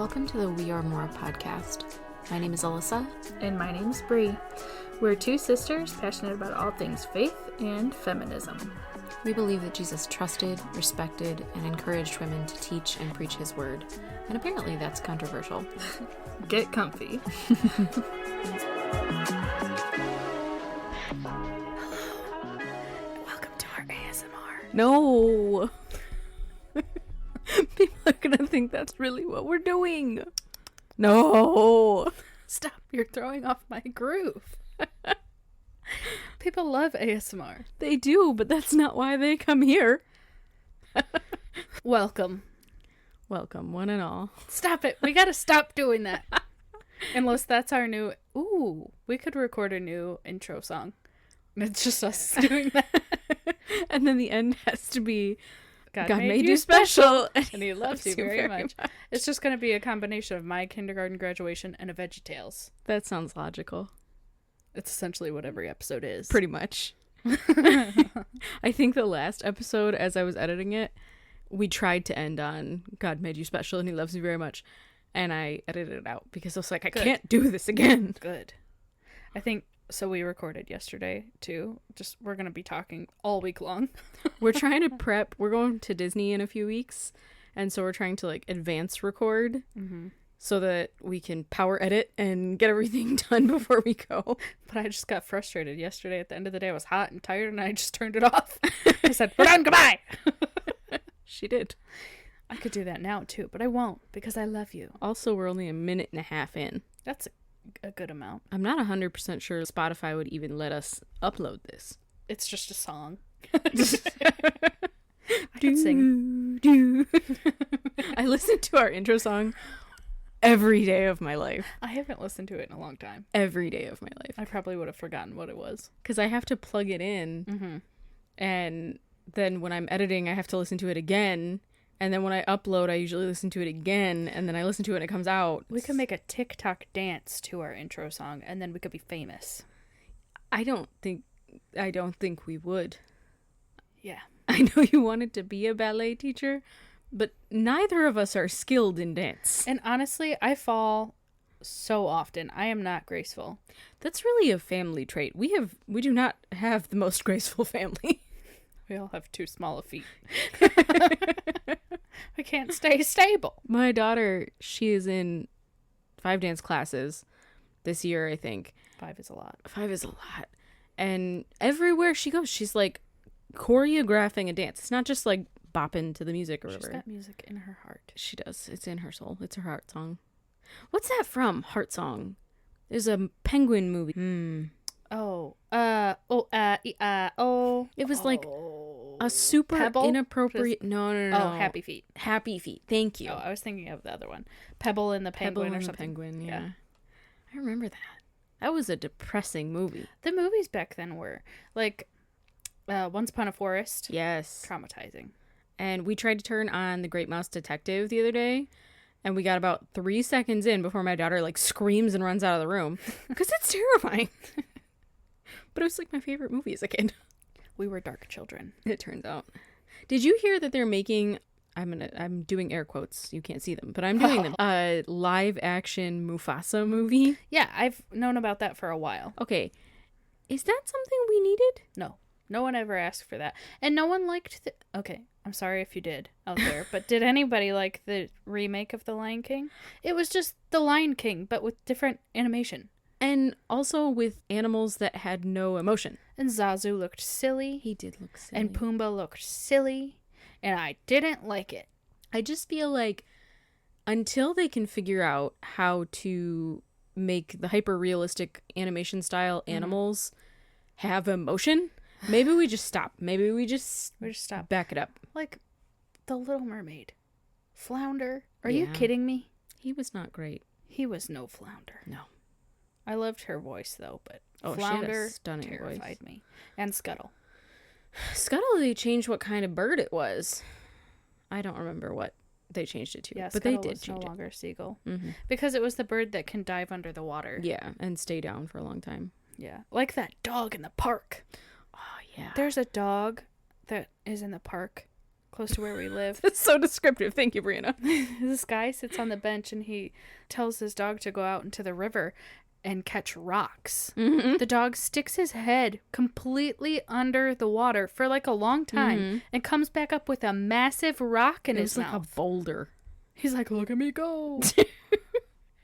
Welcome to the We Are More podcast. My name is Alyssa. And my name's Bree. We're two sisters passionate about all things faith and feminism. We believe that Jesus trusted, respected, and encouraged women to teach and preach his word. And apparently that's controversial. Get comfy. Welcome to our ASMR. No! People are gonna think that's really what we're doing. No! Stop, you're throwing off my groove. People love ASMR. They do, but that's not why they come here. Welcome. Welcome, one and all. Stop it. We gotta stop doing that. Unless that's our new... Ooh, we could record a new intro song. And it's just us doing that. And then the end has to be... God made you special. And he loves you very much. It's just going to be a combination of my kindergarten graduation and a VeggieTales. That sounds logical. It's essentially what every episode is. Pretty much. I think the last episode, as I was editing it, we tried to end on God made you special and he loves you very much. And I edited it out because I was like, I can't do this again. Good. I think... So we recorded yesterday, too. We're going to be talking all week long. We're trying to prep. We're going to Disney in a few weeks. And so we're trying to, advance record so that we can power edit and get everything done before we go. But I just got frustrated yesterday. At the end of the day, I was hot and tired, and I just turned it off. I said, we're done, goodbye! She did. I could do that now, too, but I won't because I love you. Also, we're only a minute and a half in. That's a good amount. I'm not 100% sure Spotify would even let us upload this. It's just a song. I can sing. I listen to our intro song every day of my life. I haven't listened to it in a long time. Every day of my life. I probably would have forgotten what it was. Because I have to plug it in, and then when I'm editing, I have to listen to it again. And then when I upload, I usually listen to it again, and then I listen to it and it comes out. We could make a TikTok dance to our intro song, and then we could be famous. I don't think we would. Yeah. I know you wanted to be a ballet teacher, but neither of us are skilled in dance. And honestly, I fall so often. I am not graceful. That's really a family trait. We do not have the most graceful family. We all have too small of feet. We can't stay stable. My daughter, she is in 5 dance classes this year, I think. 5 is a lot. 5 is a lot. And everywhere she goes, she's choreographing a dance. It's not just bopping to the music or whatever. She's got music in her heart. She does. It's in her soul. It's her heart song. What's that from? Heart Song. There's a penguin movie. It was a super Pebble? inappropriate. No. Oh, Happy Feet. Happy Feet. Thank you. Oh, I was thinking of the other one. Pebble and the Penguin Pebble or and something. the Penguin, yeah. I remember that. That was a depressing movie. The movies back then were Once Upon a Forest. Yes. Traumatizing. And we tried to turn on The Great Mouse Detective the other day, and we got about 3 seconds in before my daughter screams and runs out of the room because it's terrifying. But it was my favorite movie as a kid. We were dark children. It turns out. Did you hear that they're making... I'm doing air quotes. You can't see them, but I'm doing them. A live action Mufasa movie. Yeah, I've known about that for a while. Okay. Is that something we needed? No. No one ever asked for that. And no one liked Okay, I'm sorry if you did out there, but did anybody like the remake of The Lion King? It was just The Lion King, but with different animation. And also with animals that had no emotion. And Zazu looked silly. He did look silly. And Pumbaa looked silly. And I didn't like it. I just feel like until they can figure out how to make the hyper-realistic animation style animals have emotion, maybe we just stop. Maybe we just stop. Back it up. Like The Little Mermaid. Flounder. Are you kidding me? He was not great. He was no Flounder. No. I loved her voice, though, but Flounder she had a stunning terrified voice. me. And Scuttle. Scuttle, they changed what kind of bird it was. I don't remember what they changed it to. Yeah, but Scuttle they did was change no longer a seagull. Mm-hmm. Because it was the bird that can dive under the water. Yeah, and stay down for a long time. Yeah. Like that dog in the park. Oh, yeah. There's a dog that is in the park close to where we live. That's so descriptive. Thank you, Brianna. This guy sits on the bench and he tells his dog to go out into the river and catch rocks. Mm-hmm. The dog sticks his head completely under the water for like a long time and comes back up with a massive rock in his It's like mouth. a boulder. He's like, look at me go.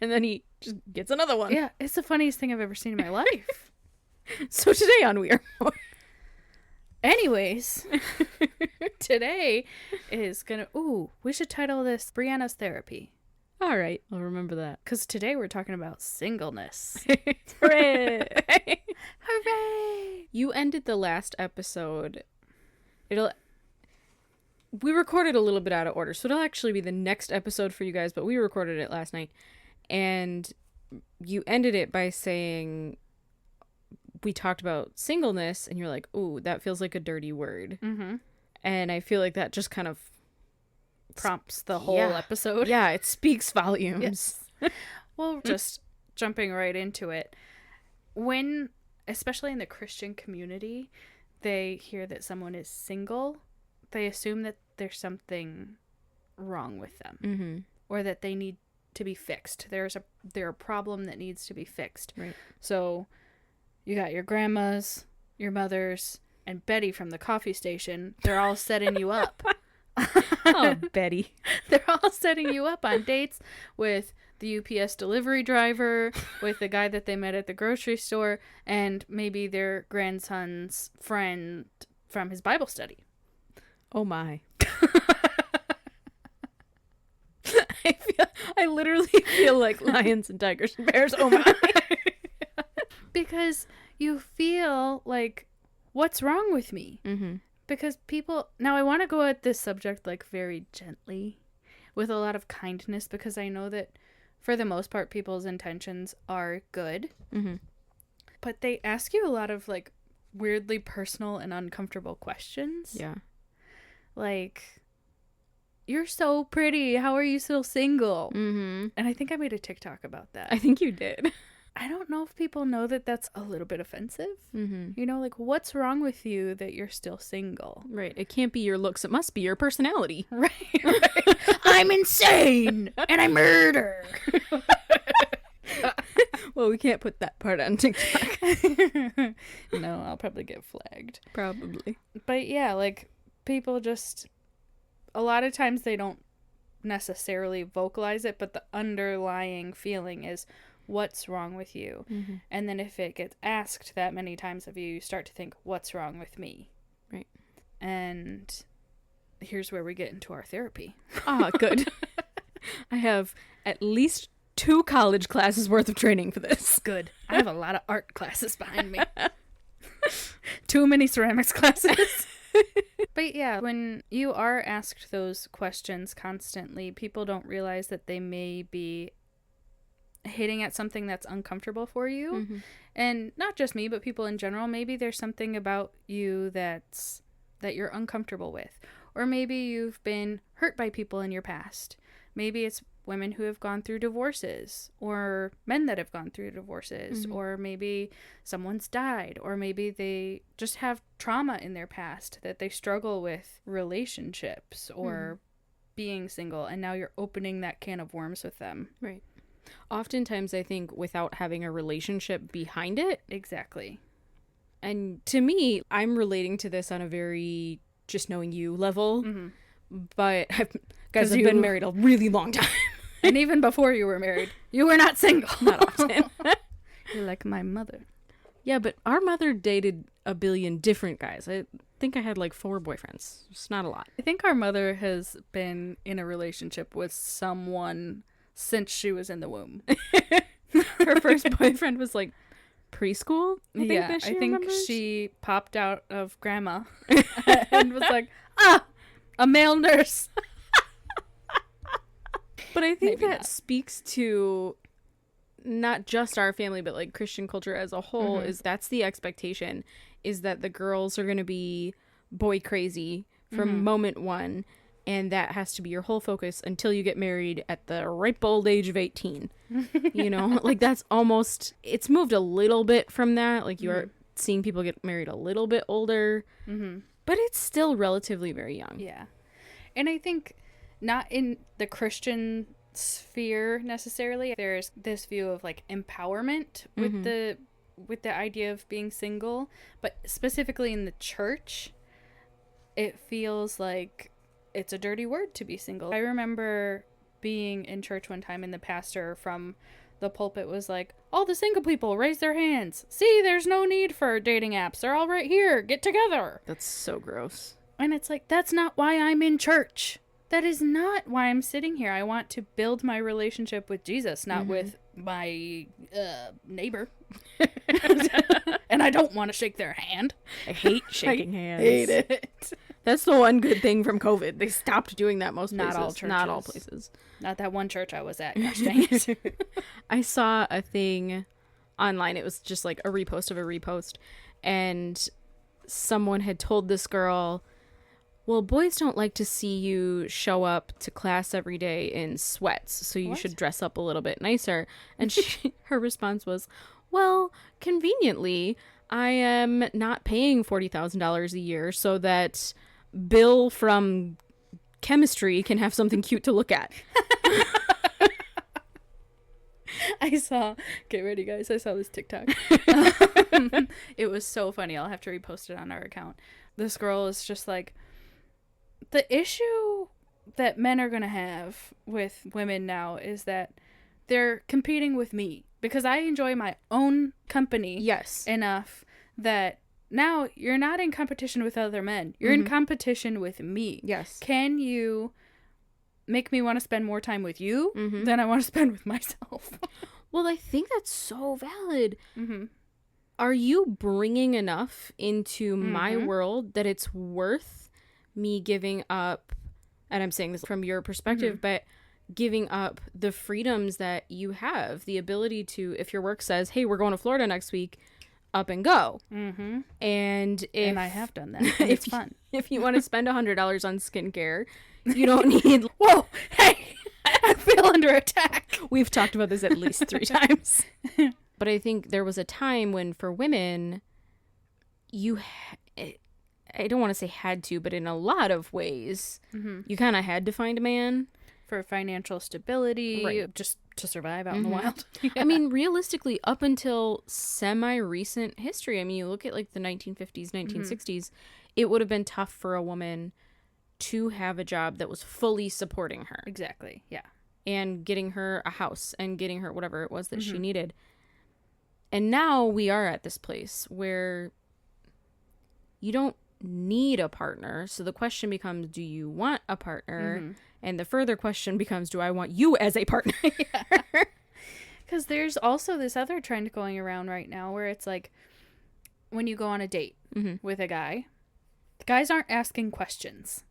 And then he just gets another one. Yeah, it's the funniest thing I've ever seen in my life. So today on We Are More. Anyways, today is gonna... Ooh, we should title this Brianna's Therapy. All right, I'll remember that. Because today we're talking about singleness. Hooray! Hooray! You ended the last episode. We recorded a little bit out of order, so it'll actually be the next episode for you guys, but we recorded it last night. And you ended it by saying we talked about singleness, and you're like, ooh, that feels like a dirty word. Mm-hmm. And I feel like that just kind of Prompts the whole Yeah. episode. yeah, it speaks volumes. Yes. Well, just jumping right into it. When, especially in the Christian community, they hear that someone is single, they assume that there's something wrong with them Mm-hmm. or that they need to be fixed. They're a problem that needs to be fixed. Right. So you got your grandmas, your mothers, and Betty from the coffee station. They're all setting you up. Oh, Betty. They're all setting you up on dates with the UPS delivery driver, with the guy that they met at the grocery store, and maybe their grandson's friend from his Bible study. Oh my. I literally feel like lions and tigers and bears. Oh my. Because you feel like, what's wrong with me? Mm-hmm. Because people... Now, I want to go at this subject, like, very gently, with a lot of kindness, because I know that, for the most part, people's intentions are good. Mm-hmm. But they ask you a lot of, like, weirdly personal and uncomfortable questions. Yeah. Like, you're so pretty. How are you still single? Mm-hmm. And I think I made a TikTok about that. I think you did. I don't know if people know that that's a little bit offensive. Mm-hmm. You know, like, what's wrong with you that you're still single? Right. It can't be your looks. It must be your personality. Right. I'm insane and I murder. Well, we can't put that part on TikTok. No, I'll probably get flagged. Probably. But yeah, like, people just, a lot of times they don't necessarily vocalize it, but the underlying feeling is, what's wrong with you? Mm-hmm. And then if it gets asked that many times of you, you start to think, what's wrong with me? Right. And here's where we get into our therapy. Ah, good. I have at least 2 college classes worth of training for this. Good. I have a lot of art classes behind me. Too many ceramics classes. But yeah, when you are asked those questions constantly, people don't realize that they may be hitting at something that's uncomfortable for you. Mm-hmm. And not just me, but people in general. Maybe there's something about you that you're uncomfortable with. Or maybe you've been hurt by people in your past. Maybe it's women who have gone through divorces, or men that have gone through divorces, Mm-hmm. or maybe someone's died, or maybe they just have trauma in their past that they struggle with relationships or being single, and now you're opening that can of worms with them. Right. Oftentimes, I think without having a relationship behind it, Exactly. and to me, I'm relating to this on a very just knowing you level, Mm-hmm. but I've 'Cause been you- married a really long time. And even before you were married, you were not single. Not often. You're like my mother. Yeah, but our mother dated a billion different guys. I think I had like 4 boyfriends. It's not a lot. I think our mother has been in a relationship with someone since she was in the womb. Her first boyfriend was like preschool. I I think remembers. she popped out of grandma and was like, a male nurse. But I think Maybe that not. speaks to not just our family, but like Christian culture as a whole. Mhm. Is that's the expectation, is that the girls are going to be boy crazy from Mhm. moment one, and that has to be your whole focus until you get married at the ripe old age of 18. You know, like that's almost, it's moved a little bit from that. Like you are seeing people get married a little bit older, Mm-hmm. but it's still relatively very young. Yeah. And I think not in the Christian sphere necessarily. There's this view of like empowerment with the idea of being single, but specifically in the church, it feels like it's a dirty word to be single. I remember being in church one time and the pastor from the pulpit was like, all the single people raise their hands. See, there's no need for dating apps. They're all right here. Get together. That's so gross. And it's like, that's not why I'm in church. That is not why I'm sitting here. I want to build my relationship with Jesus, not with my neighbor. And I don't want to shake their hand. I hate shaking hands. Hate it. That's the one good thing from COVID. They stopped doing that most places. Not all churches. Not all places. Not that one church I was at. Gosh dang it. I saw a thing online. It was just like a repost of a repost. And someone had told this girl, well, boys don't like to see you show up to class every day in sweats, so you should dress up a little bit nicer. And her response was, well, conveniently, I am not paying $40,000 a year so that Bill from chemistry can have something cute to look at. Get ready guys, I saw this TikTok. It was so funny. I'll have to repost it on our account. This girl is just like, the issue that men are going to have with women now is that they're competing with me because I enjoy my own company enough that now you're not in competition with other men. You're in competition with me. Yes. Can you make me want to spend more time with you than I want to spend with myself? Well, I think that's so valid. Are you bringing enough into my world that it's worth me giving up, and I'm saying this from your perspective, but giving up the freedoms that you have, the ability to, if your work says, hey, we're going to Florida next week, up and go. And I have done that. It's fun. If you want to spend $100 on skincare, you don't need... Whoa, hey, I feel under attack. We've talked about this at least 3 times. But I think there was a time when, for women, I don't want to say had to, but in a lot of ways, you kind of had to find a man. For financial stability, just to survive out in the wild. I mean, realistically, up until semi-recent history, I mean, you look at like the 1950s, 1960s, it would have been tough for a woman to have a job that was fully supporting her. Exactly, yeah. And getting her a house and getting her whatever it was that she needed. And now we are at this place where you don't need a partner. So the question becomes, do you want a partner? And the further question becomes, do I want you as a partner? Because there's also this other trend going around right now where it's like, when you go on a date with a guy, the guys aren't asking questions.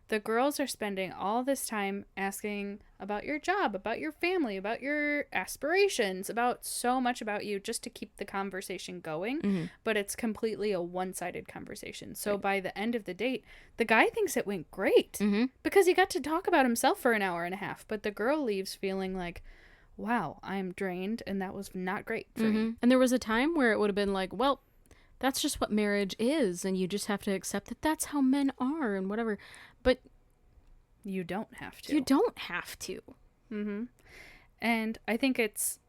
The girls are spending all this time asking about your job, about your family, about your aspirations, about so much about you, just to keep the conversation going. But it's completely a one-sided conversation. So by the end of the date, the guy thinks it went great because he got to talk about himself for an hour and a half. But the girl leaves feeling like, wow, I'm drained, and that was not great for me. And there was a time where it would have been like, well, that's just what marriage is, and you just have to accept that that's how men are and whatever. But you don't have to. You don't have to. And I think it's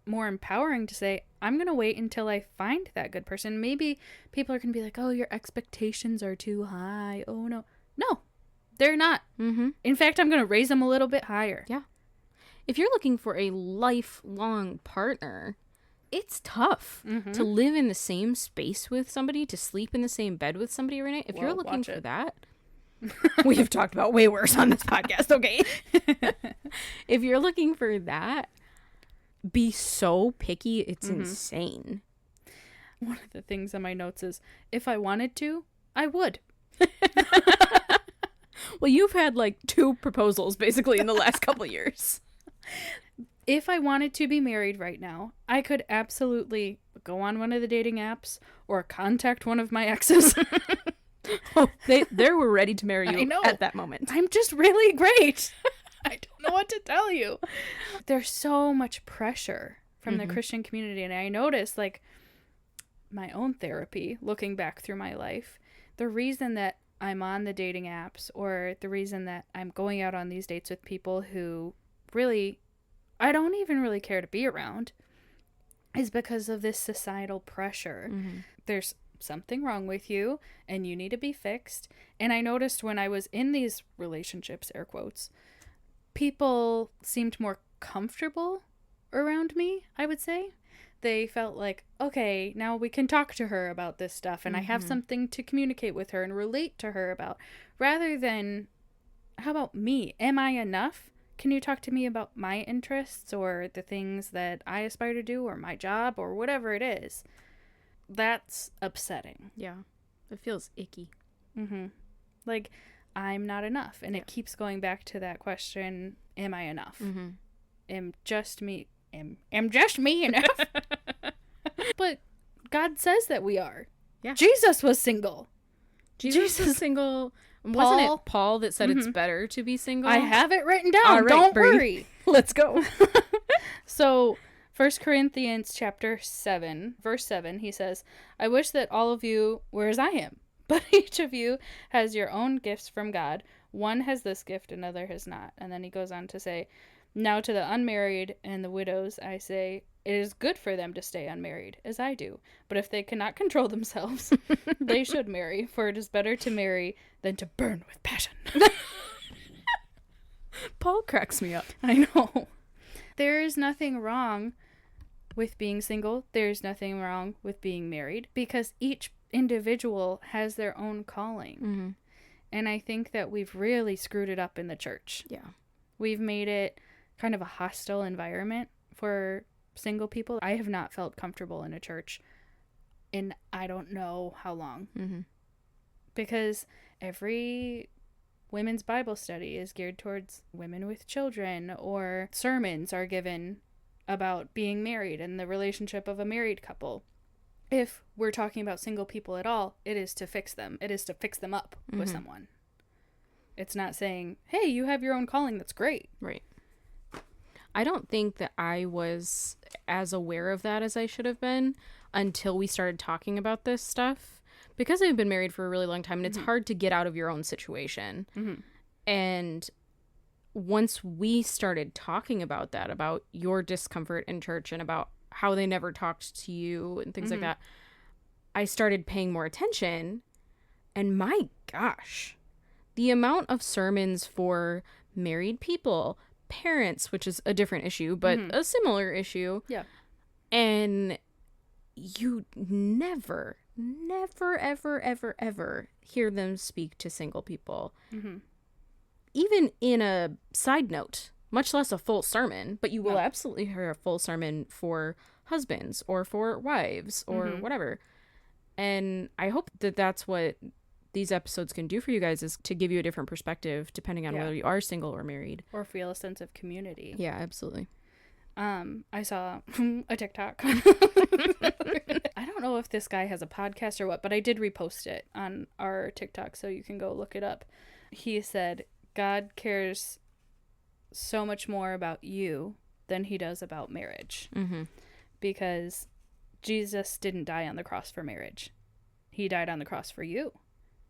more empowering to say, I'm going to wait until I find that good person. Maybe people are going to be like, oh, your expectations are too high. Oh, no. No, they're not. In fact, I'm going to raise them a little bit higher. Yeah. If you're looking for a lifelong partner, it's tough to live in the same space with somebody, to sleep in the same bed with somebody every night. If you're looking for that, we have talked about way worse on this podcast, okay? If you're looking for that, be so picky, it's insane. One of the things on my notes is, if I wanted to, I would. Well, you've had like 2 proposals basically in the last couple years. If I wanted to be married right now, I could absolutely go on one of the dating apps or contact one of my exes. Oh, they were ready to marry you at that moment. I'm just really great. I don't know what to tell you. There's so much pressure from the Christian community. And I noticed, like, my own therapy, looking back through my life, the reason that I'm on the dating apps, or the reason that I'm going out on these dates with people who really I don't even really care to be around is because of this societal pressure. Mm-hmm. There's something wrong with you and you need to be fixed. And I noticed when I was in these relationships, air quotes, people seemed more comfortable around me, I would say. They felt like, okay, now we can talk to her about this stuff and I have something to communicate with her and relate to her about, rather than, how about me? Am I enough? Can you talk to me about my interests or the things that I aspire to do or my job or whatever it is? That's upsetting. Yeah. It feels icky. Mm-hmm. Like, I'm not enough. And it keeps going back to that question, am I enough? Mm-hmm. Am just me enough? But God says that we are. Yeah. Jesus was single. Jesus was single. Wasn't it Paul that said it's better to be single? I have it written down. All right, Don't Brie. worry. Let's go. So, 1 Corinthians chapter 7, verse 7, he says, I wish that all of you were as I am, but each of you has your own gifts from God. One has this gift, another has not. And then he goes on to say, now to the unmarried and the widows, I say, it is good for them to stay unmarried, as I do. But if they cannot control themselves, they should marry, for it is better to marry than to burn with passion. Paul cracks me up. I know. There is nothing wrong with being single. There's nothing wrong with being married, because each individual has their own calling. Mm-hmm. And I think that we've really screwed it up in the church. Yeah. We've made it kind of a hostile environment for single people. I have not felt comfortable in a church in I don't know how long. Mm-hmm. Because every women's Bible study is geared towards women with children, or sermons are given about being married and the relationship of a married couple. If we're talking about single people at all, it is to fix them. It is to fix them up with someone. It's not saying, hey, you have your own calling. That's great. Right. I don't think that I was as aware of that as I should have been until we started talking about this stuff. Because I've been married for a really long time, and it's hard to get out of your own situation. Mm-hmm. And once we started talking about that, about your discomfort in church and about how they never talked to you and things like that, I started paying more attention. And my gosh, the amount of sermons for married people, parents, which is a different issue, but a similar issue. Yeah. And you never, ever, ever hear them speak to single people. Mm-hmm. Even in a side note, much less a full sermon, but you will absolutely hear a full sermon for husbands or for wives or whatever. And I hope that that's what these episodes can do for you guys, is to give you a different perspective depending on whether you are single or married. Or feel a sense of community. Yeah, absolutely. I saw a TikTok. I don't know if this guy has a podcast or what, but I did repost it on our TikTok, so you can go look it up. He said, God cares so much more about you than he does about marriage. Mm-hmm. Because Jesus didn't die on the cross for marriage. He died on the cross for you.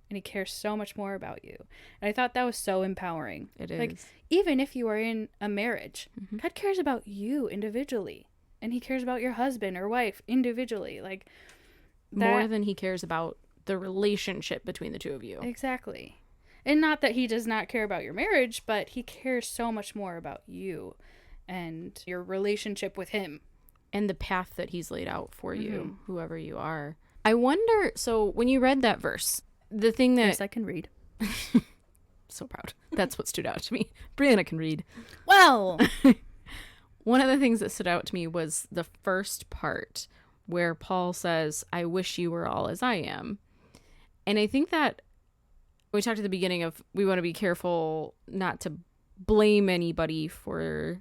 And he cares so much more about you. And I thought that was so empowering. It is. Like, even if you are in a marriage, God cares about you individually. And he cares about your husband or wife individually. Like, more than he cares about the relationship between the two of you. Exactly. And not that he does not care about your marriage, but he cares so much more about you and your relationship with him. And the path that he's laid out for you, whoever you are. I wonder, so when you read that verse, the thing that... Yes, I can read. So proud. That's what stood out to me. Brianna can read. Well! One of the things that stood out to me was the first part where Paul says, I wish you were all as I am. And I think that we talked at the beginning of, we want to be careful not to blame anybody for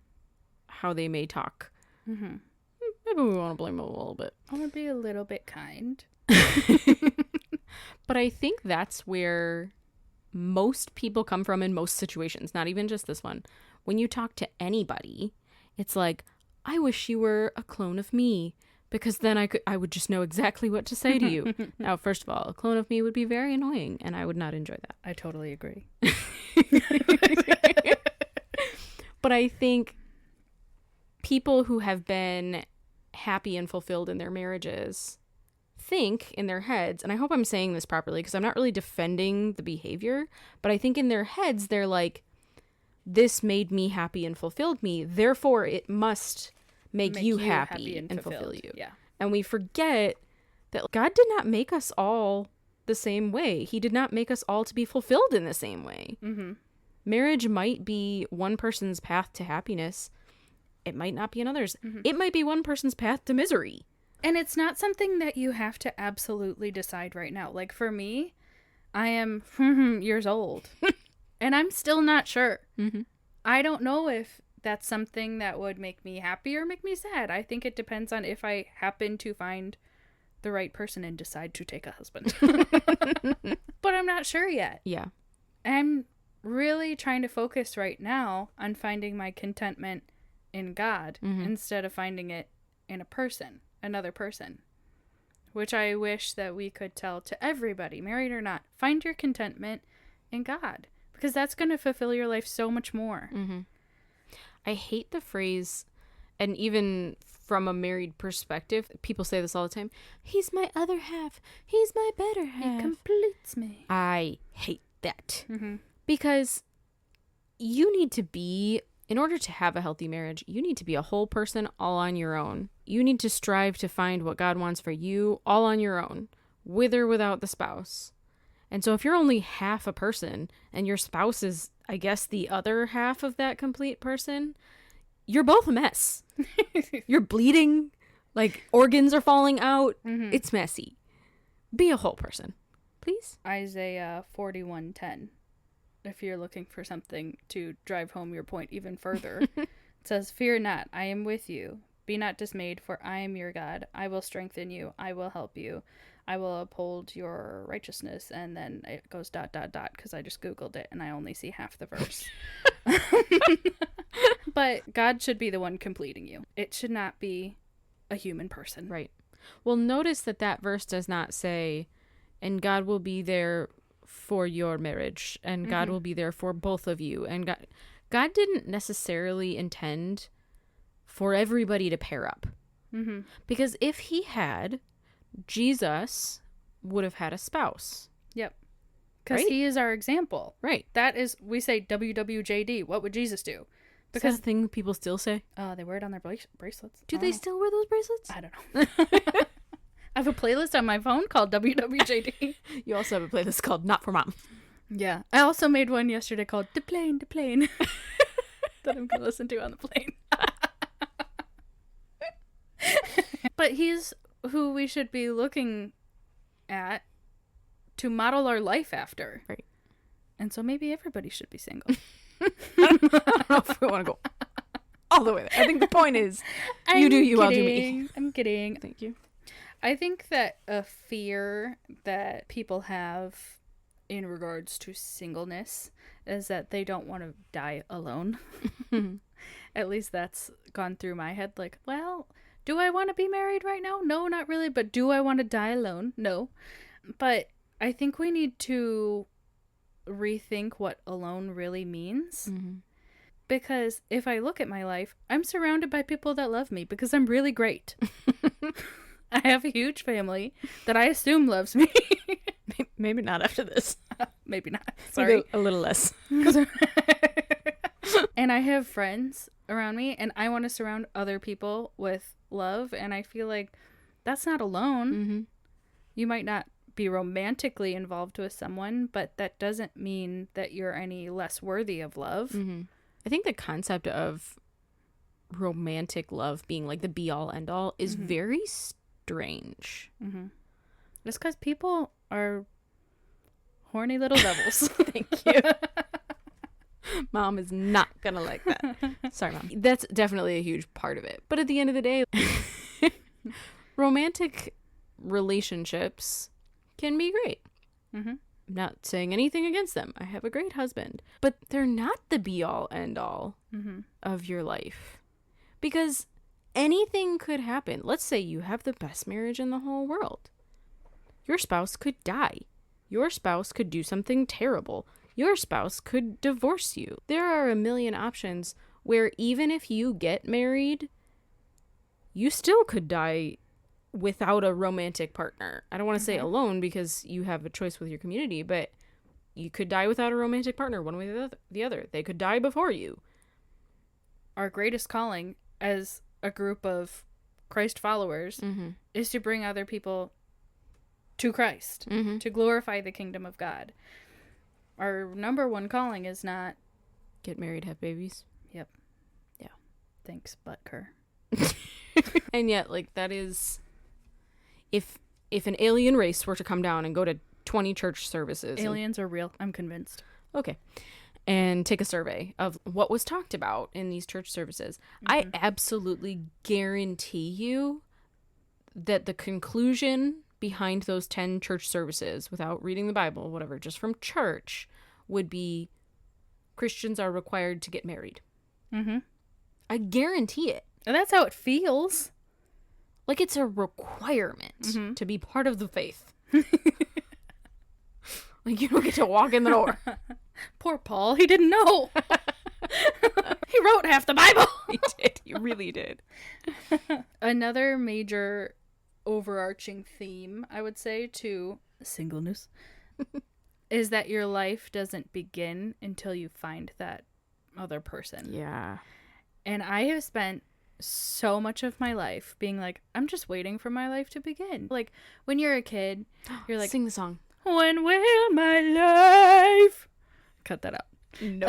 how they may talk. Mm-hmm. Maybe we want to blame them a little bit. I want to be a little bit kind. But I think that's where most people come from in most situations, not even just this one. When you talk to anybody, it's like, I wish you were a clone of me. because then I would just know exactly what to say to you. Now, first of all, a clone of me would be very annoying, and I would not enjoy that. I totally agree. But I think people who have been happy and fulfilled in their marriages think in their heads, and I hope I'm saying this properly because I'm not really defending the behavior, but I think in their heads they're like, this made me happy and fulfilled me, therefore it must make you happy and fulfill you. Yeah. And we forget that God did not make us all the same way. He did not make us all to be fulfilled in the same way. Mm-hmm. Marriage might be one person's path to happiness. It might not be another's. Mm-hmm. It might be one person's path to misery. And it's not something that you have to absolutely decide right now. Like for me, I am years old and I'm still not sure. Mm-hmm. I don't know if that's something that would make me happy or make me sad. I think it depends on if I happen to find the right person and decide to take a husband. But I'm not sure yet. Yeah. I'm really trying to focus right now on finding my contentment in God instead of finding it in a person, another person, which I wish that we could tell to everybody, married or not. Find your contentment in God, because that's going to fulfill your life so much more. Mm-hmm. I hate the phrase, and even from a married perspective, people say this all the time, he's my other half, he's my better half. It completes me. I hate that. Mm-hmm. Because you need to be, in order to have a healthy marriage, you need to be a whole person all on your own. You need to strive to find what God wants for you all on your own, with or without the spouse. And so if you're only half a person and your spouse is, I guess, the other half of that complete person, you're both a mess. You're bleeding, like organs are falling out. Mm-hmm. It's messy. Be a whole person, please. Isaiah 41:10. If you're looking for something to drive home your point even further, it says, "Fear not, I am with you. Be not dismayed, for I am your God. I will strengthen you. I will help you. I will uphold your righteousness." And then it goes ... because I just Googled it and I only see half the verse. But God should be the one completing you. It should not be a human person. Right. Well, notice that verse does not say, and God will be there for your marriage, and God will be there for both of you. And God didn't necessarily intend for everybody to pair up. Mm-hmm. Because if he had, Jesus would have had a spouse. Yep. Because Right? he is our example. Right. That is, we say WWJD. What would Jesus do? Because Because the thing people still say. they wear it on their bracelets. Do I they don't know. still wear those bracelets? I don't know. I have a playlist on my phone called WWJD. You also have a playlist called Not for Mom. Yeah. I also made one yesterday called The Plane that I'm going to listen to on the plane. But he's who we should be looking at to model our life after. Right. And so maybe everybody should be single. I don't know if we want to go all the way there. I think the point is, you do you, I'll do me. I'm kidding. Thank you. I think that a fear that people have in regards to singleness is that they don't want to die alone. At least that's gone through my head. Like, well, do I want to be married right now? No, not really. But do I want to die alone? No. But I think we need to rethink what alone really means. Mm-hmm. Because if I look at my life, I'm surrounded by people that love me because I'm really great. I have a huge family that I assume loves me. Maybe not after this. Maybe not. Sorry. A little less. And I have friends around me, and I want to surround other people with love. And I feel like that's not alone. Mm-hmm. You might not be romantically involved with someone, but that doesn't mean that you're any less worthy of love. Mm-hmm. I think the concept of romantic love being like the be all end all is very strange. Mm-hmm. Just because people are horny little devils. Thank you. Mom is not gonna like that. Sorry, Mom. That's definitely a huge part of it. But at the end of the day, romantic relationships can be great. Mm-hmm. I'm not saying anything against them. I have a great husband. But they're not the be all end all of your life. Because anything could happen. Let's say you have the best marriage in the whole world. Your spouse could die. Your spouse could do something terrible. Your spouse could divorce you. There are a million options where even if you get married, you still could die without a romantic partner. I don't want to say alone because you have a choice with your community, but you could die without a romantic partner one way or the other. They could die before you. Our greatest calling as a group of Christ followers is to bring other people to Christ, to glorify the kingdom of God. Our number one calling is not get married, have babies. Yep. Yeah. Thanks, Butker. And yet, like, that is, if an alien race were to come down and go to 20 church services, aliens are real. I'm convinced. Okay, and take a survey of what was talked about in these church services, I absolutely guarantee you that the conclusion behind those 10 church services, without reading the Bible, whatever, just from church, would be Christians are required to get married. I guarantee it. And that's how it feels. Like, it's a requirement to be part of the faith. Like, you don't get to walk in the door. Poor Paul, he didn't know. He wrote half the Bible. He did. He really did. Another major overarching theme, I would say, to singleness is that your life doesn't begin until you find that other person. Yeah. And I have spent so much of my life being like, I'm just waiting for my life to begin. Like, when you're a kid, you're like, sing the song. When will my life... Cut that out. No.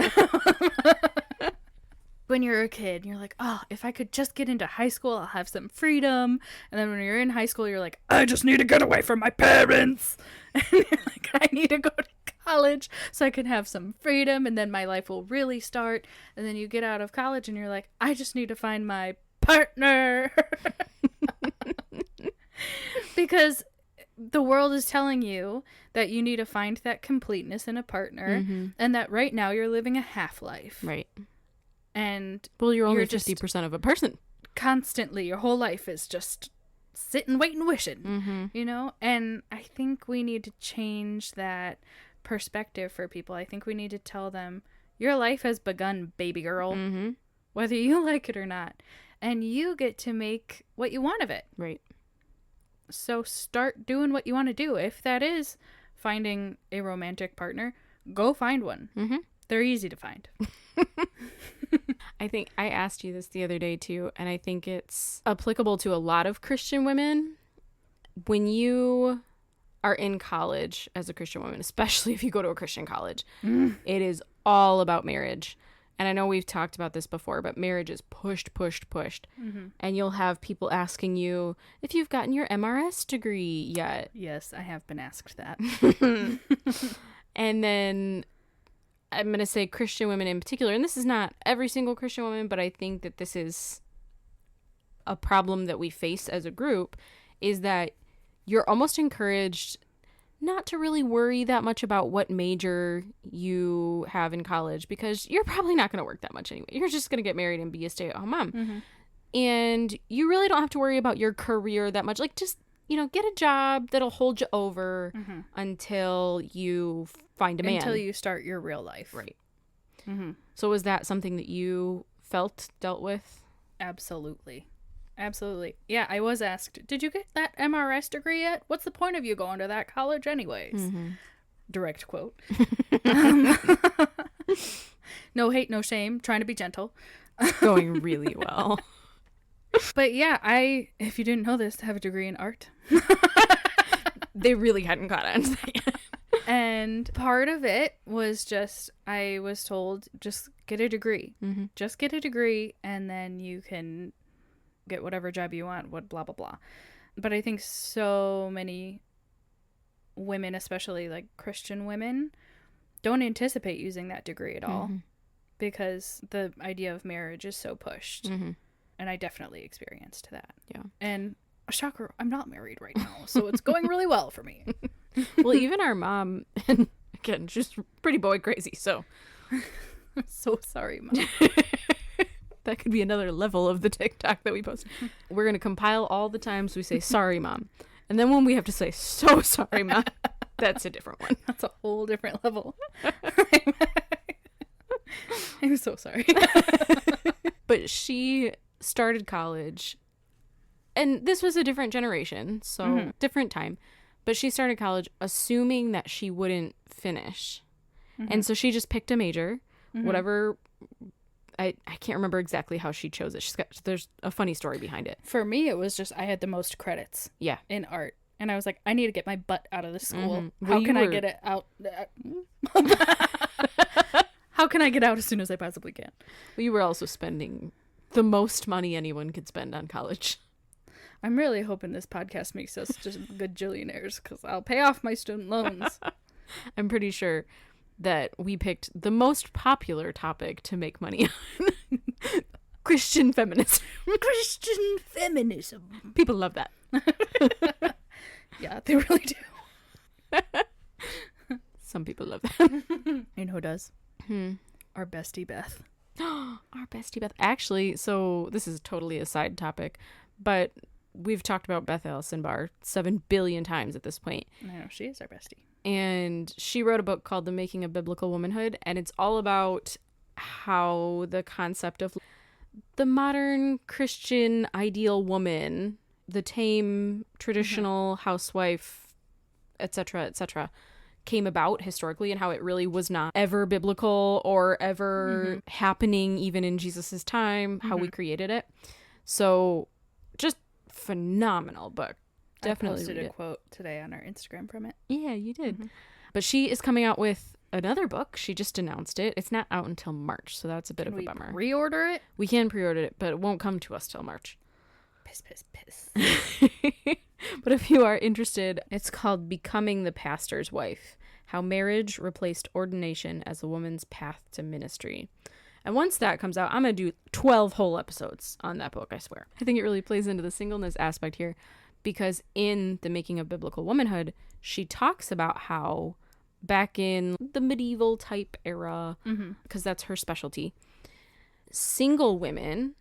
When you're a kid, you're like, oh, if I could just get into high school, I'll have some freedom. And then when you're in high school, you're like, I just need to get away from my parents. And you're like, I need to go to college so I can have some freedom, and then my life will really start. And then you get out of college and you're like, I just need to find my partner. Because the world is telling you that you need to find that completeness in a partner, and that right now you're living a half-life. Right. And well, you're only just 50% of a person. Constantly, your whole life is just sitting, waiting, wishing, you know? And I think we need to change that perspective for people. I think we need to tell them, your life has begun, baby girl, whether you like it or not. And you get to make what you want of it. Right. So start doing what you want to do. If that is finding a romantic partner, go find one. They're easy to find. I think I asked you this the other day too, and I think it's applicable to a lot of Christian women. When you are in college as a Christian woman, especially if you go to a Christian college, it is all about marriage. And I know we've talked about this before, but marriage is pushed. And you'll have people asking you if you've gotten your MRS degree yet. Yes, I have been asked that. And then I'm going to say Christian women in particular, and this is not every single Christian woman, but I think that this is a problem that we face as a group, is that you're almost encouraged not to really worry that much about what major you have in college, because you're probably not going to work that much anyway. You're just going to get married and be a stay-at-home mom. And you really don't have to worry about your career that much. Like, just, you know, get a job that'll hold you over until you find a man. Until you start your real life. Right. So was that something that you dealt with? Absolutely. Yeah, I was asked, did you get that MRS degree yet? What's the point of you going to that college anyways? Direct quote. No hate, no shame. Trying to be gentle. Going really well. But yeah, if you didn't know this, I have a degree in art. They really hadn't caught on to that yet. And part of it was just, I was told, just get a degree. Just get a degree, and then you can get whatever job you want, blah, blah, blah. But I think so many women, especially like Christian women, don't anticipate using that degree at all because the idea of marriage is so pushed. And I definitely experienced that. Yeah. And shocker, I'm not married right now, so it's going really well for me. Well, even our mom, and again, she's pretty boy crazy, so. So sorry, Mom. That could be another level of the TikTok that we post. We're going to compile all the times we say, sorry, Mom. And then when we have to say, so sorry, Mom, that's a different one. That's a whole different level. I'm so sorry. But she started college, and this was a different generation, so different time. But she started college assuming that she wouldn't finish. And so she just picked a major, whatever. I can't remember exactly how she chose it. There's a funny story behind it. For me, it was just I had the most credits Yeah. in art. And I was like, I need to get my butt out of this school. Mhm. How Well, can you I were- get it out? How can I get out as soon as I possibly can? We were also spending the most money anyone could spend on college. I'm really hoping this podcast makes us just good jillionaires because I'll pay off my student loans. I'm pretty sure that we picked the most popular topic to make money on. Christian feminism. Christian feminism. People love that. Yeah, they really do. Some people love that. You know who does? Hmm. Our bestie Beth. Our bestie Beth. Actually, so this is totally a side topic, but we've talked about Beth Allison Barr 7 billion times at this point. I know, she is our bestie. And she wrote a book called The Making of Biblical Womanhood, and it's all about how the concept of the modern Christian ideal woman, the tame traditional housewife, etc., came about historically, and how it really was not ever biblical or ever happening even in Jesus's time, how we created it. So just phenomenal book. Definitely I posted read a it. quote today on our Instagram from it. Yeah, you did. But she is coming out with another book. She just announced it. It's not out until March, so that's a bit Can of a we bummer. reorder it? We can pre-order it, but it won't come to us till March. Piss, piss, piss. But if you are interested, it's called Becoming the Pastor's Wife: How Marriage Replaced Ordination as a Woman's Path to Ministry. And once that comes out, I'm going to do 12 whole episodes on that book, I swear. I think it really plays into the singleness aspect here, because in The Making of Biblical Womanhood, she talks about how back in the medieval type era, because that's her specialty, single women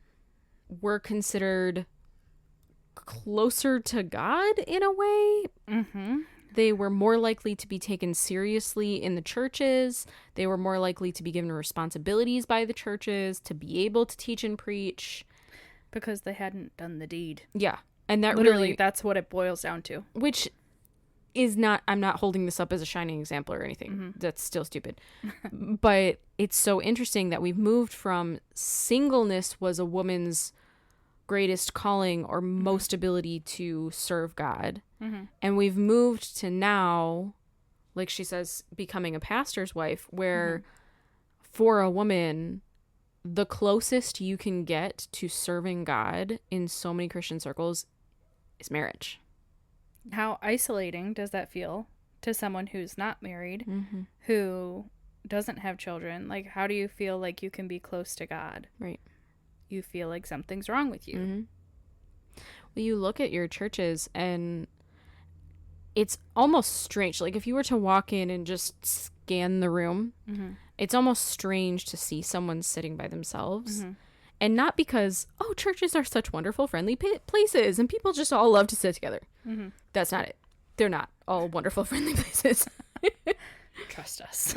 were considered closer to God in a way. They were more likely to be taken seriously in the churches. They were more likely to be given responsibilities by the churches, to be able to teach and preach. Because they hadn't done the deed. Yeah. And that Literally, really, that's what it boils down to. which is not, I'm not holding this up as a shining example or anything. That's still stupid. But it's so interesting that we've moved from singleness was a woman's greatest calling or most ability to serve God. And we've moved to now, like she says, becoming a pastor's wife, where for a woman, the closest you can get to serving God in so many Christian circles is marriage. How isolating does that feel to someone who's not married, who doesn't have children? Like, how do you feel like you can be close to God? Right. You feel like something's wrong with you. Well, you look at your churches and it's almost strange. Like if you were to walk in and just scan the room, it's almost strange to see someone sitting by themselves. And not because, oh, churches are such wonderful, friendly places and people just all love to sit together. That's not it. They're not all wonderful, friendly places. Trust us.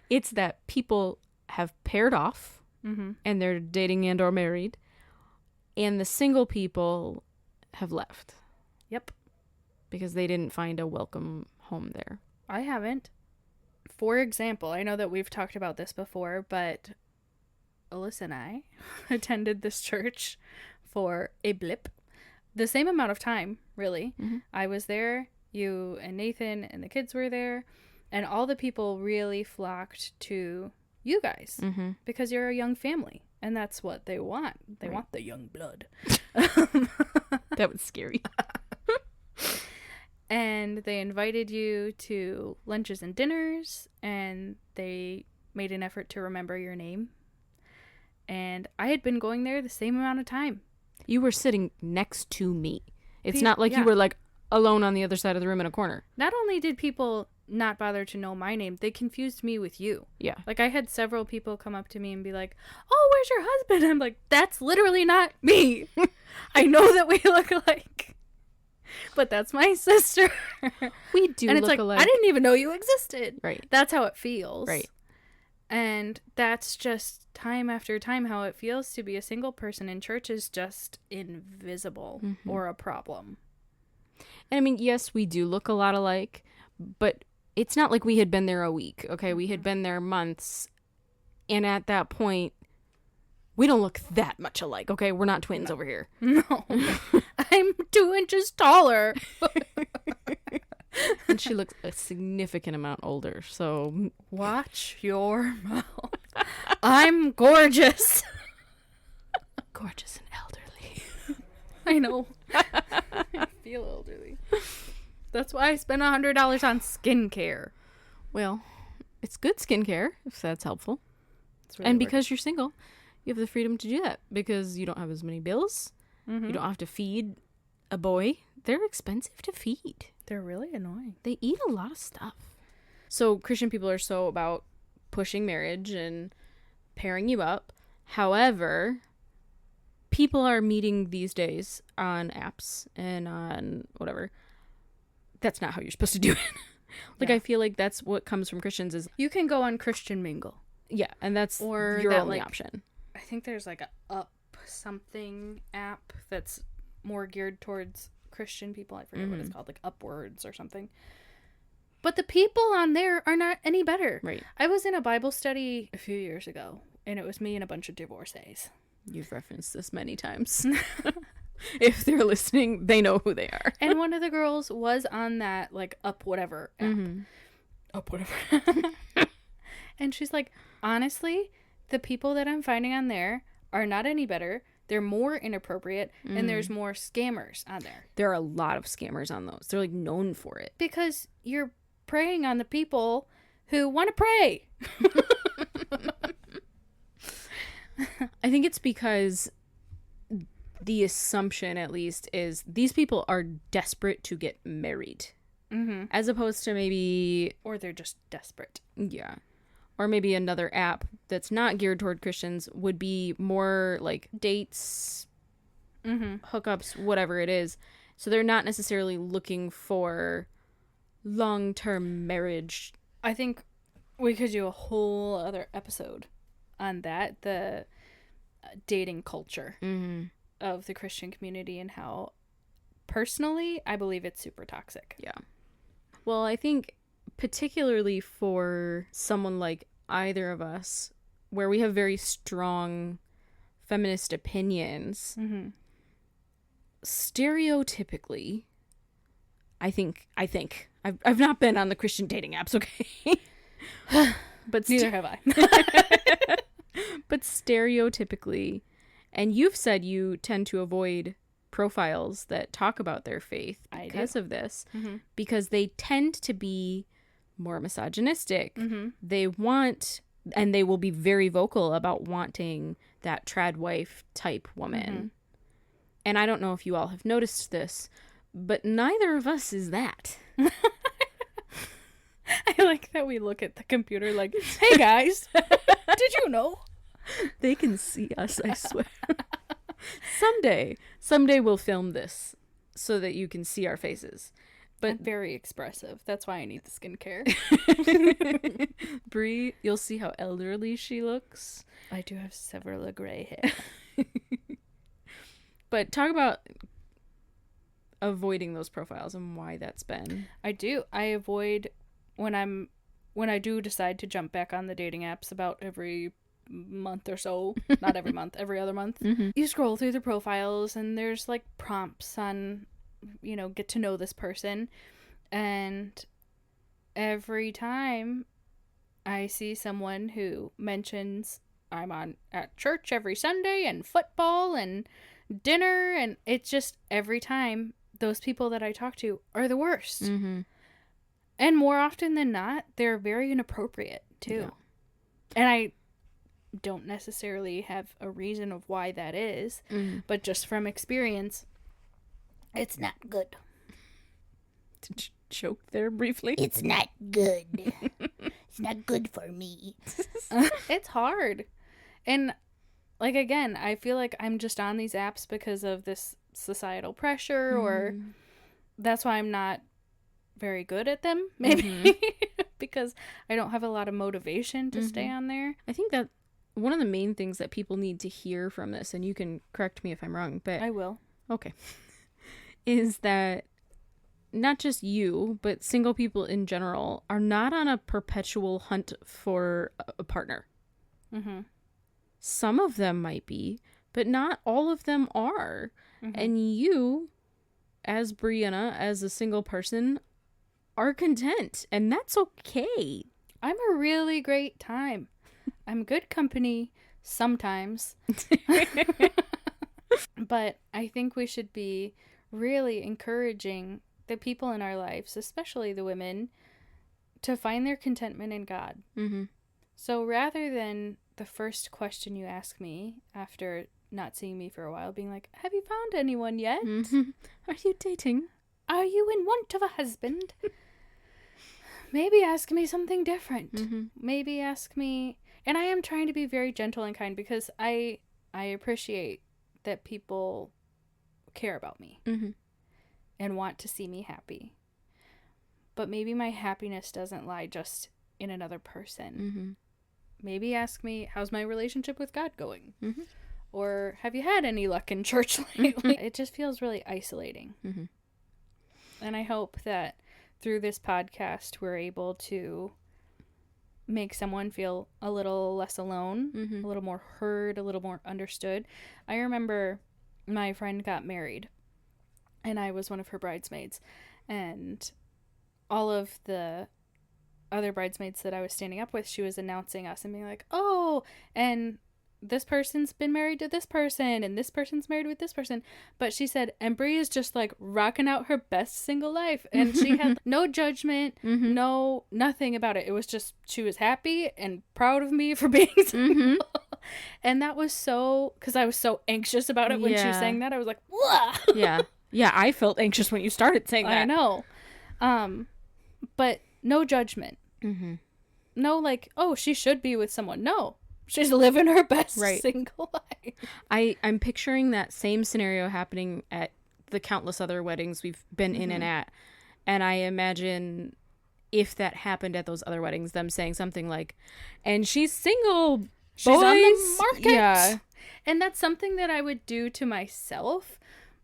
It's that people have paired off and they're dating and or married, and the single people have left Yep. because they didn't find a welcome home there. I haven't. For example, I know that we've talked about this before, but Alyssa and I attended this church for a blip. The same amount of time, really. I was there, you and Nathan and the kids were there, and all the people really flocked to you guys because you're a young family, and that's what they want. They want the young blood. That was scary. And they invited you to lunches and dinners, and they made an effort to remember your name. And I had been going there the same amount of time. You were sitting next to me. It's not like yeah. you were like alone on the other side of the room in a corner. Not only did people not bother to know my name. They confused me with you. Yeah. Like, I had several people come up to me and be like, "Oh, where's your husband?" I'm like, that's literally not me. I know that we look alike, but that's my sister. We do And it's look like, alike. I didn't even know you existed. Right. That's how it feels. Right. And that's just time after time how it feels to be a single person in church is just invisible or a problem. And I mean, yes, we do look a lot alike, but it's not like we had been there a week, okay? We had been there months, and at that point, we don't look that much alike, okay? We're not twins over here. No. I'm 2 inches taller. And she looks a significant amount older, so... Watch your mouth. I'm gorgeous. Gorgeous and elderly. I know. I feel elderly. That's why I spent $100 on skincare. Well, it's good skincare, if that's helpful. It's really And worth because you're single, you have the freedom to do that because you don't have as many bills. it. You don't have to feed a boy. They're expensive to feed. They're really annoying. They eat a lot of stuff. So Christian people are so about pushing marriage and pairing you up. However, people are meeting these days on apps and on whatever. That's not how you're supposed to do it. Like, Yeah. I feel like that's what comes from Christians is, You can go on Christian Mingle. yeah, and that's Or your that, only like, option. I think there's like a Up something app that's more geared towards Christian people. I forget what it's called, like Upwards or something. But the people on there are not any better. Right. I was in a Bible study a few years ago, and it was me and a bunch of divorcees. You've referenced this many times. If they're listening, they know who they are. And one of the girls was on that, like, Up Whatever app. Up Whatever. And she's like, honestly, the people that I'm finding on there are not any better. They're more inappropriate, and there's more scammers on there. There are a lot of scammers on those. They're like known for it. Because you're preying on the people who want to pray. I think it's because the assumption, at least, is these people are desperate to get married. As opposed to maybe, Or they're just desperate. yeah. Or maybe another app that's not geared toward Christians would be more like dates, hookups, whatever it is. So they're not necessarily looking for long-term marriage. I think we could do a whole other episode on that, the dating culture of the Christian community and how, personally, I believe it's super toxic. Yeah. Well, I think particularly for someone like either of us, where we have very strong feminist opinions, stereotypically, I think I've not been on the Christian dating apps, okay? But Neither have I. but stereotypically, and you've said you tend to avoid profiles that talk about their faith I do. because of this, because they tend to be more misogynistic. They want, and they will be very vocal about wanting that trad wife type woman. And I don't know if you all have noticed this, but neither of us is that. I like that we look at the computer like, hey guys, did you know? They can see us, I swear. Someday we'll film this so that you can see our faces. But I'm very expressive. That's why I need the skincare. Brie, you'll see how elderly she looks. I do have several gray hair. But talk about avoiding those profiles and why that's been. I do. I avoid when I do decide to jump back on the dating apps about every month or so. Not every month, every other month. You scroll through the profiles and there's like prompts on, get to know this person. And every time I see someone who mentions I'm at church every Sunday and football and dinner, and it's just every time those people that I talk to are the worst. And more often than not, they're very inappropriate too. Yeah. And I don't necessarily have a reason of why that is, but just from experience, it's not good. choked there briefly. It's not good. It's not good for me. It's hard. And like, again, I feel like I'm just on these apps because of this societal pressure, or that's why I'm not very good at them, maybe. Because I don't have a lot of motivation to stay on there. I think that one of the main things that people need to hear from this, and you can correct me if I'm wrong, but I will. okay, is that not just you, but single people in general are not on a perpetual hunt for a partner. Mm-hmm. Some of them might be, but not all of them are. And you, as Brianna, as a single person, are content, and that's okay. I'm a really great time. I'm good company sometimes. But I think we should be really encouraging the people in our lives, especially the women, to find their contentment in God. Mm-hmm. So rather than the first question you ask me after not seeing me for a while being like, have you found anyone yet? Are you dating? Are you in want of a husband? Maybe ask me something different. Maybe ask me, and I am trying to be very gentle and kind because I appreciate that people care about me and want to see me happy. But maybe my happiness doesn't lie just in another person. Maybe ask me, how's my relationship with God going? Or have you had any luck in church lately? It just feels really isolating. And I hope that through this podcast, we're able to make someone feel a little less alone, a little more heard, a little more understood. I remember my friend got married, and I was one of her bridesmaids. And all of the other bridesmaids that I was standing up with, she was announcing us and being like, oh, and this person's been married to this person, and this person's married with this person. But she said, and Brie is just like rocking out her best single life. And she had no judgment, nothing about it. It was just, she was happy and proud of me for being single. And that was so, because I was so anxious about it when she was saying that. I was like, whoa. Yeah, I felt anxious when you started saying that. I know. But no judgment. No, like, oh, she should be with someone. No. She's living her best single life. I'm picturing that same scenario happening at the countless other weddings we've been in and at. And I imagine if that happened at those other weddings, them saying something like, and she's single, boys. She's on the market. Yeah. And that's something that I would do to myself.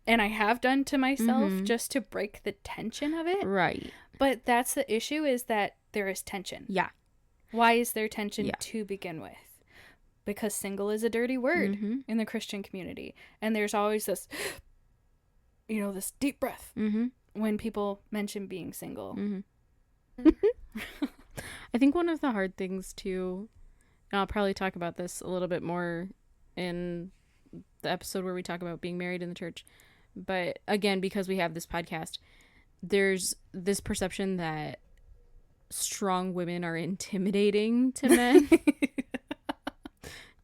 And I have done to myself just to break the tension of it. Right. But that's the issue, is that there is tension. Yeah. Why is there tension to begin with? Because single is a dirty word in the Christian community. And there's always this, this deep breath when people mention being single. I think one of the hard things too, and I'll probably talk about this a little bit more in the episode where we talk about being married in the church. But again, because we have this podcast, there's this perception that strong women are intimidating to men.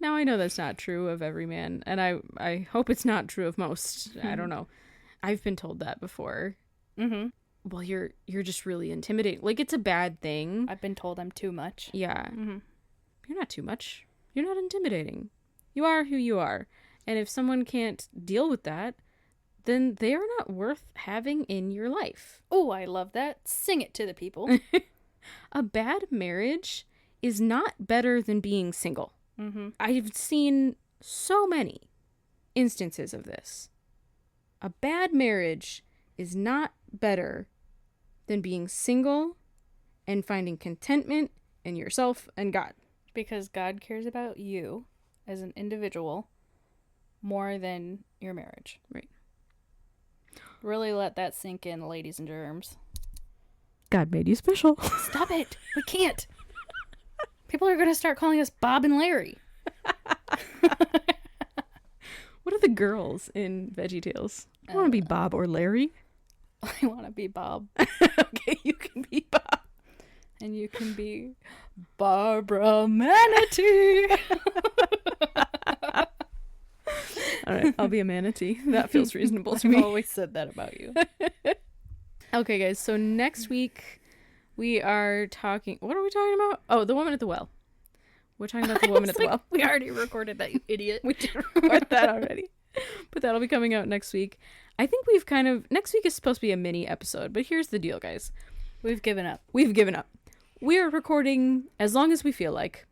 Now, I know that's not true of every man, and I hope it's not true of most. I don't know. I've been told that before. Well, you're just really intimidating. Like, it's a bad thing. I've been told I'm too much. Yeah. You're not too much. You're not intimidating. You are who you are. And if someone can't deal with that, then they are not worth having in your life. Oh, I love that. Sing it to the people. A bad marriage is not better than being single. I've seen so many instances of this. A bad marriage is not better than being single and finding contentment in yourself and God. Because God cares about you as an individual more than your marriage. Right. Really let that sink in, ladies and germs. God made you special. Stop it. We can't. People are going to start calling us Bob and Larry. What are the girls in VeggieTales? I want to be Bob or Larry. I want to be Bob. Okay, you can be Bob. And you can be Barbara Manatee. All right, I'll be a manatee. That feels reasonable to me. I've always said that about you. Okay, guys. So next week we are talking. What are we talking about? Oh, the woman at the well. We're talking about the woman at the well. We already recorded that, you idiot. We did record that already, but that'll be coming out next week. I think we've kind of next week is supposed to be a mini episode, but here's the deal, guys. We've given up. We've given up. We are recording as long as we feel like.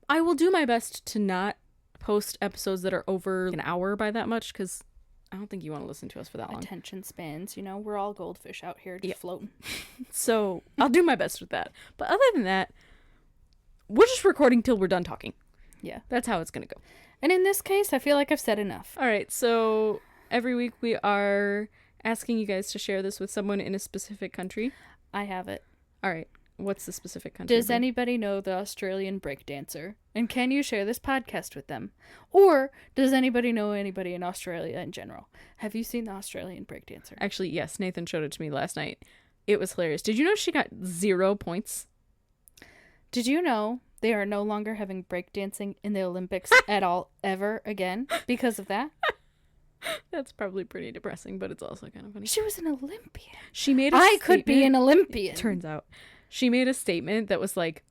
I will do my best to not post episodes that are over an hour by that much, because I don't think you want to listen to us for that long. Attention spans, you know, we're all goldfish out here just floating. So I'll do my best with that. But other than that, we're just recording till we're done talking. Yeah. That's how it's going to go. And in this case, I feel like I've said enough. All right. So every week we are asking you guys to share this with someone in a specific country. I have it. All right. What's the specific country? Does anybody know the Australian breakdancer? And can you share this podcast with them? Or does anybody know anybody in Australia in general? Have you seen the Australian breakdancer? Actually, yes. Nathan showed it to me last night. It was hilarious. Did you know she got 0 points? Did you know they are no longer having breakdancing in the Olympics at all ever again because of that? That's probably pretty depressing, but it's also kind of funny. She was an Olympian. She made a I could be statement- an Olympian. Turns out. She made a statement that was like,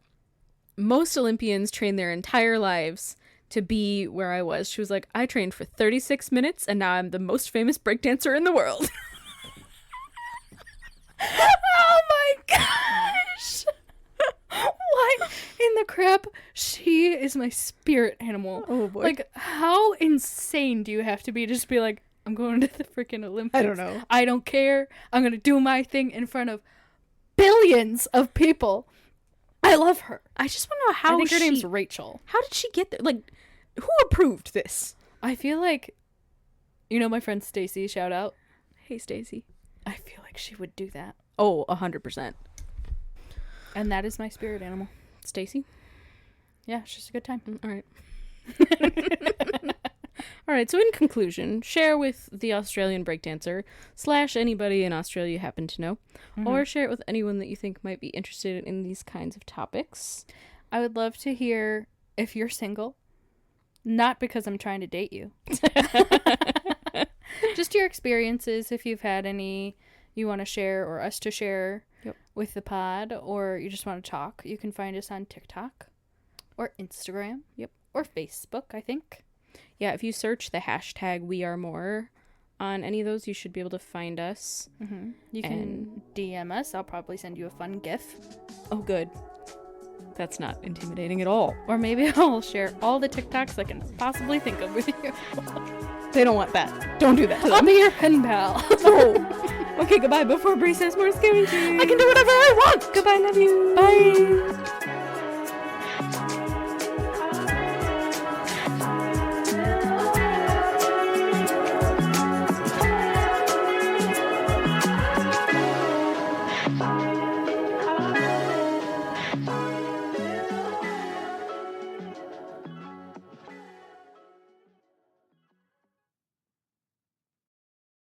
most Olympians train their entire lives to be where I was. She was like, I trained for 36 minutes and now I'm the most famous breakdancer in the world. Oh my gosh! What in the crap? She is my spirit animal. Oh boy. Like, how insane do you have to be to just be like, I'm going to the freaking Olympics? I don't know. I don't care. I'm going to do my thing in front of billions of people. I love her. I just want to know how I think her she, name's Rachel. how did she get there? Like, who approved this? I feel like, you know my friend Stacy, shout out. Hey, Stacy. I feel like she would do that. Oh, 100%. And that is my spirit animal. Stacy? Yeah, she's a good time. All right. All right, so in conclusion, share with the Australian breakdancer / anybody in Australia you happen to know, or share it with anyone that you think might be interested in these kinds of topics. I would love to hear if you're single. Not because I'm trying to date you. Just your experiences, if you've had any you want to share or us to share with the pod, or you just want to talk. You can find us on TikTok or Instagram. Or Facebook, I think. Yeah, if you search the hashtag #WeAreMore on any of those, you should be able to find us. You can DM us. I'll probably send you a fun GIF. Oh, good. That's not intimidating at all. Or maybe I'll share all the TikToks I can possibly think of with you. They don't want that. Don't do that to I'll them. be your pen pal. Oh. Okay, goodbye. Before Bree says more scary things. I can do whatever I want. Goodbye, love you. Bye.